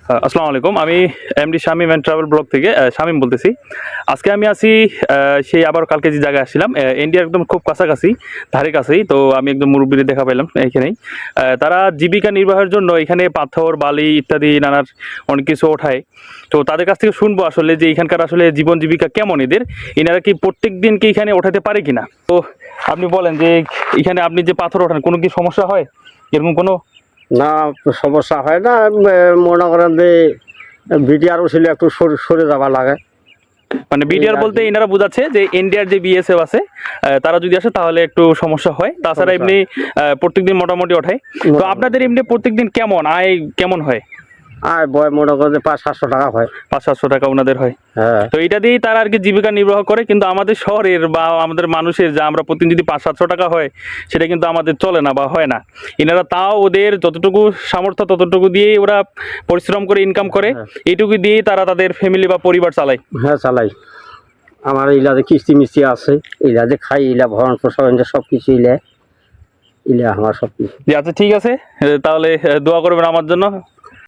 আসসালামু আলাইকুম। আমি MD Shamim and travel blog থেকে শামীম বলতেছি। আজকে আমি আছি সেই আবার কালকে যে জায়গায় আসছিলাম, ইন্ডিয়ার একদম খুব কাছাকাছি, ধারে কাছেই। তো আমি একদম মুরব্বিদের দেখা পেলাম এইখানেই। তারা জীবিকা নির্বাহের জন্য এখানে পাথর, বালি ইত্যাদি নানার অনেক কিছু ওঠায়। তো তাদের কাছ থেকে শুনবো আসলে যে এখানকার আসলে জীবন জীবিকা কেমন এদের, এনারা কি প্রত্যেক দিন কি এখানে ওঠাতে পারে কিনা। তো আপনি বলেন যে এখানে আপনি যে পাথর ওঠান কোনো কি সমস্যা হয়, এরকম কোনো? না, সমস্যা হয় না। মনে করেন যে বিটিআর ছিল একটু সরে যাওয়া লাগে। মানে বিডিআর বলতে এনারা বোঝাচ্ছে যে ইন্ডিয়ার যে বিএসএফ আছে, তারা যদি আসে তাহলে একটু সমস্যা হয়। তাছাড়া এমনি প্রত্যেকদিন মোটামুটি ওঠায়। তো আপনাদের এমনি প্রত্যেকদিন কেমন আয় কেমন হয়? আর বয় মনে করেন যে 500-700 টাকা হয়। 500-700 টাকা ওনাদের হয়। হ্যাঁ, তো এটা দিয়েই তারা আর কি জীবিকা নির্বাহ করে। কিন্তু আমাদের শহরের বা আমাদের মানুষের যা আমরা প্রতিদিন যদি 500-700 টাকা হয়, সেটা কিন্তু আমাদের চলে না বা হয় না। এনারা তাও ওদের যতটুকু সামর্থ্য ততটুকু দিয়েই ওরা পরিশ্রম করে ইনকাম করে, এইটুকু দিয়েই তারা তাদের ফ্যামিলি বা পরিবার চালায়। হ্যাঁ চালাই। আমার ইলাদে কিস্তি মিস্তি আছে, ইলাদে খাই, ইলা ভরণ পোষণ সব কিছু ইলা আমার সব কিছু। যে আচ্ছা ঠিক আছে, তাহলে দোয়া করবেন আমার জন্য।